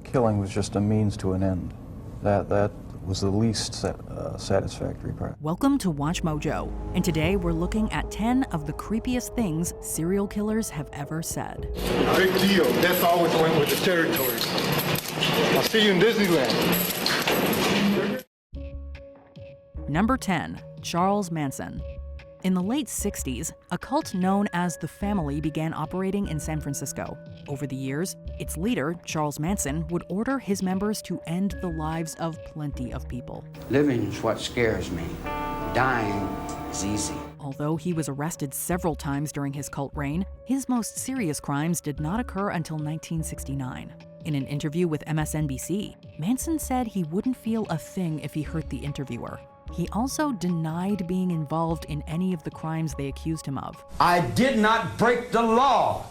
killing was just a means to an end. That was the least satisfactory part. Welcome to Watch Mojo, and today we're looking at 10 of the creepiest things serial killers have ever said. Big deal. That's always went with the territories. I'll see you in Disneyland. Number 10, Charles Manson. In the late 60s, a cult known as the Family began operating in San Francisco. Over the years, its leader, Charles Manson, would order his members to end the lives of plenty of people. Living is what scares me. Dying is easy. Although he was arrested several times during his cult reign, his most serious crimes did not occur until 1969. In an interview with MSNBC, Manson said he wouldn't feel a thing if he hurt the interviewer. He also denied being involved in any of the crimes they accused him of. I did not break the law.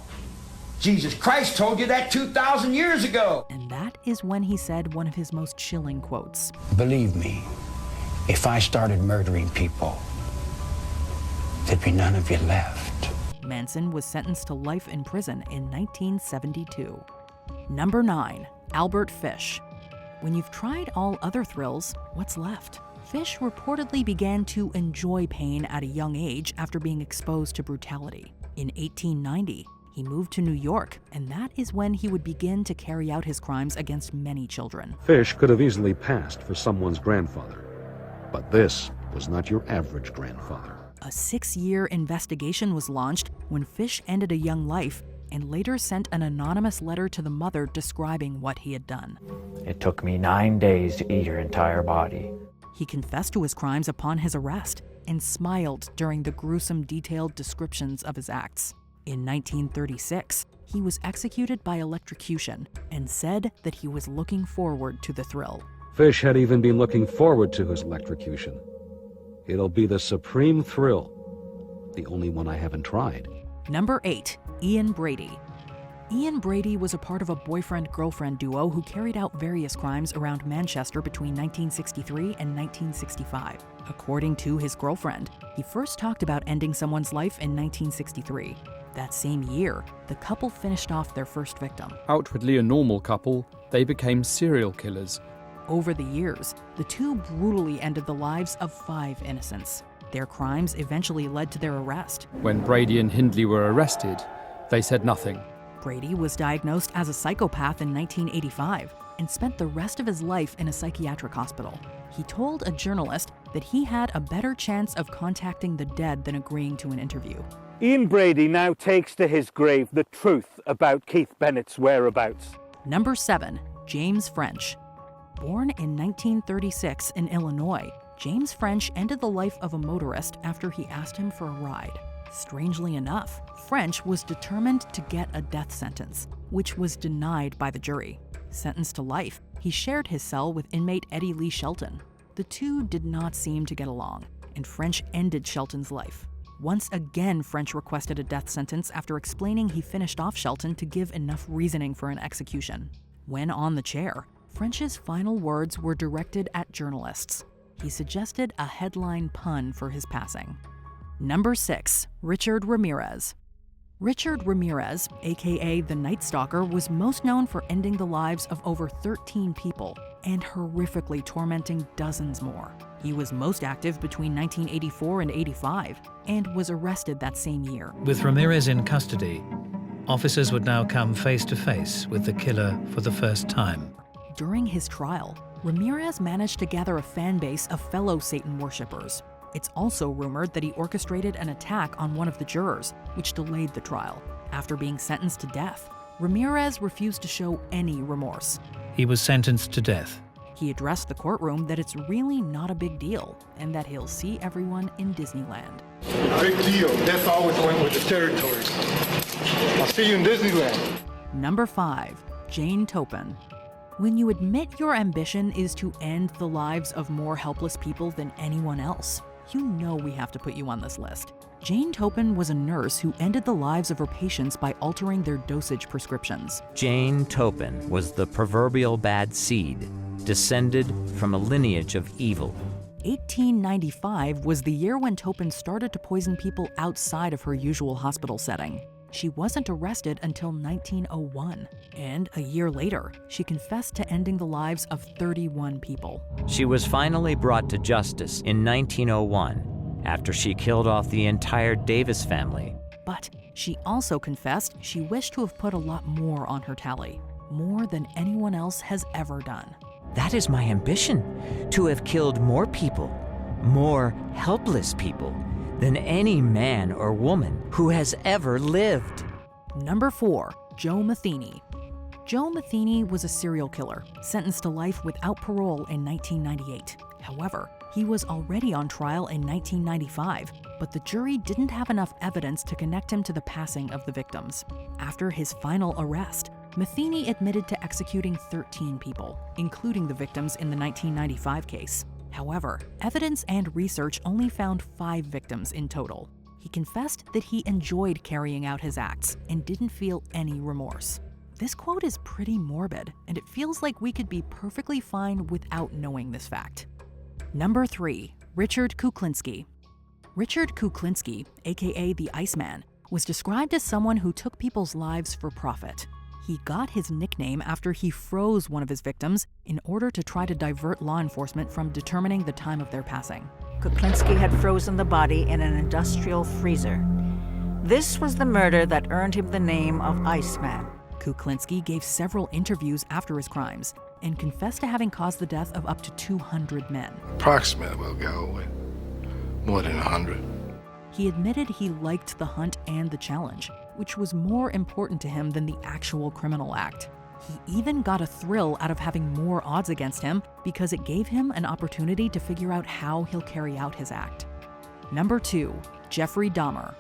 Jesus Christ told you that 2,000 years ago. And that is when he said one of his most chilling quotes. Believe me, if I started murdering people, there'd be none of you left. Manson was sentenced to life in prison in 1972. Number 9, Albert Fish. When you've tried all other thrills, what's left? Fish reportedly began to enjoy pain at a young age after being exposed to brutality. In 1890, he moved to New York, and that is when he would begin to carry out his crimes against many children. Fish could have easily passed for someone's grandfather, but this was not your average grandfather. A 6-year investigation was launched when Fish ended a young life and later sent an anonymous letter to the mother describing what he had done. It took me 9 days to eat her entire body. He confessed to his crimes upon his arrest and smiled during the gruesome, detailed descriptions of his acts. In 1936, he was executed by electrocution and said that he was looking forward to the thrill. Fish had even been looking forward to his electrocution. It'll be the supreme thrill, the only one I haven't tried. Number 8, Ian Brady. Ian Brady was a part of a boyfriend-girlfriend duo who carried out various crimes around Manchester between 1963 and 1965. According to his girlfriend, he first talked about ending someone's life in 1963. That same year, the couple finished off their first victim. Outwardly a normal couple, they became serial killers. Over the years, the two brutally ended the lives of 5 innocents. Their crimes eventually led to their arrest. When Brady and Hindley were arrested, they said nothing. Brady was diagnosed as a psychopath in 1985 and spent the rest of his life in a psychiatric hospital. He told a journalist that he had a better chance of contacting the dead than agreeing to an interview. Ian Brady now takes to his grave the truth about Keith Bennett's whereabouts. Number 7, James French. Born in 1936 in Illinois, James French ended the life of a motorist after he asked him for a ride. Strangely enough, French was determined to get a death sentence, which was denied by the jury. Sentenced to life, he shared his cell with inmate Eddie Lee Shelton. The two did not seem to get along, and French ended Shelton's life. Once again, French requested a death sentence after explaining he finished off Shelton to give enough reasoning for an execution. When on the chair, French's final words were directed at journalists. He suggested a headline pun for his passing. Number 6, Richard Ramirez. Richard Ramirez, aka the Night Stalker, was most known for ending the lives of over 13 people and horrifically tormenting dozens more. He was most active between 1984 and 85 and was arrested that same year. With Ramirez in custody, officers would now come face to face with the killer for the first time. During his trial, Ramirez managed to gather a fan base of fellow Satan worshippers. It's also rumored that he orchestrated an attack on one of the jurors, which delayed the trial. After being sentenced to death, Ramirez refused to show any remorse. He was sentenced to death. He addressed the courtroom that it's really not a big deal and that he'll see everyone in Disneyland. Big deal. That's always went with the territories. I'll see you in Disneyland. Number 5, Jane Topin. When you admit your ambition is to end the lives of more helpless people than anyone else, you know we have to put you on this list. Jane Topin was a nurse who ended the lives of her patients by altering their dosage prescriptions. Jane Topin was the proverbial bad seed, descended from a lineage of evil. 1895 was the year when Topin started to poison people outside of her usual hospital setting. she wasn't arrested until 1901. And a year later, she confessed to ending the lives of 31 people. She was finally brought to justice in 1901 after she killed off the entire Davis family. But she also confessed she wished to have put a lot more on her tally, more than anyone else has ever done. That is my ambition, to have killed more people, more helpless people, than any man or woman who has ever lived. Number 4, Joe Matheni. Joe Matheni was a serial killer, sentenced to life without parole in 1998. However, he was already on trial in 1995, but the jury didn't have enough evidence to connect him to the passing of the victims. After his final arrest, Matheni admitted to executing 13 people, including the victims in the 1995 case. However, evidence and research only found 5 victims in total. He confessed that he enjoyed carrying out his acts and didn't feel any remorse. This quote is pretty morbid, and it feels like we could be perfectly fine without knowing this fact. Number 3, Richard Klinsky. Richard Klinsky, aka the Iceman, was described as someone who took people's lives for profit. He got his nickname after he froze one of his victims in order to try to divert law enforcement from determining the time of their passing. Klinsky had frozen the body in an industrial freezer. This was the murder that earned him the name of Iceman. Klinsky gave several interviews after his crimes and confessed to having caused the death of up to 200 men. Approximately, we'll go with more than 100. He admitted he liked the hunt and the challenge, which was more important to him than the actual criminal act. He even got a thrill out of having more odds against him because it gave him an opportunity to figure out how he'll carry out his act. Number 2, Jeffrey Dahmer.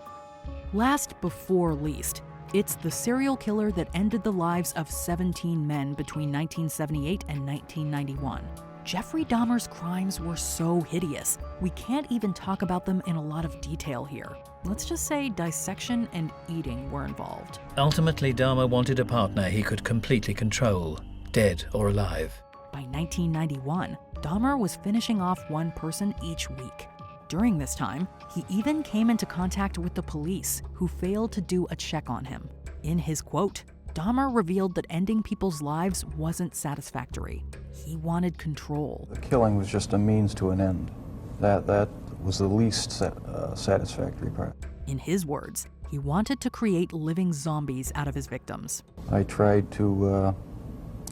Last before least, it's the serial killer that ended the lives of 17 men between 1978 and 1991. Jeffrey Dahmer's crimes were so hideous, we can't even talk about them in a lot of detail here. Let's just say dissection and eating were involved. Ultimately, Dahmer wanted a partner he could completely control, dead or alive. By 1991, Dahmer was finishing off one person each week. During this time, he even came into contact with the police, who failed to do a check on him. In his quote, Dahmer revealed that ending people's lives wasn't satisfactory. He wanted control. The killing was just a means to an end. That was the least satisfactory part. In his words, he wanted to create living zombies out of his victims. I tried to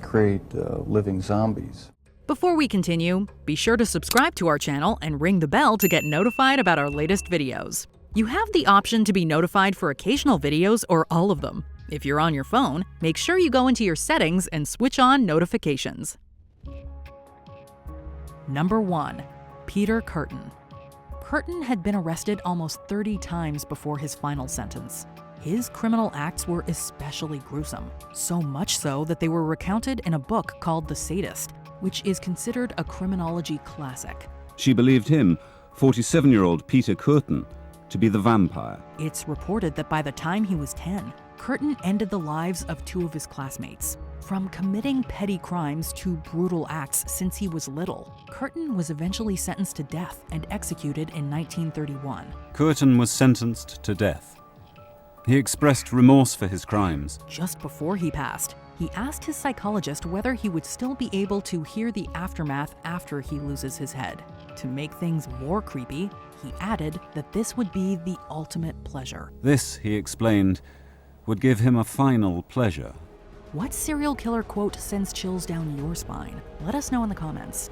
create living zombies. Before we continue, be sure to subscribe to our channel and ring the bell to get notified about our latest videos. You have the option to be notified for occasional videos or all of them. If you're on your phone, make sure you go into your settings and switch on notifications. Number 1, Peter Kürten. Kürten had been arrested almost 30 times before his final sentence. His criminal acts were especially gruesome, so much so that they were recounted in a book called The Sadist, which is considered a criminology classic. She believed him, 47-year-old Peter Kürten, to be the vampire. It's reported that by the time he was 10, Kürten ended the lives of 2 of his classmates. From committing petty crimes to brutal acts since he was little, Kürten was eventually sentenced to death and executed in 1931. Kürten was sentenced to death. He expressed remorse for his crimes. Just before he passed, he asked his psychologist whether he would still be able to hear the aftermath after he loses his head. To make things more creepy, he added that this would be the ultimate pleasure. This, he explained, would give him a final pleasure. What serial killer quote sends chills down your spine? Let us know in the comments.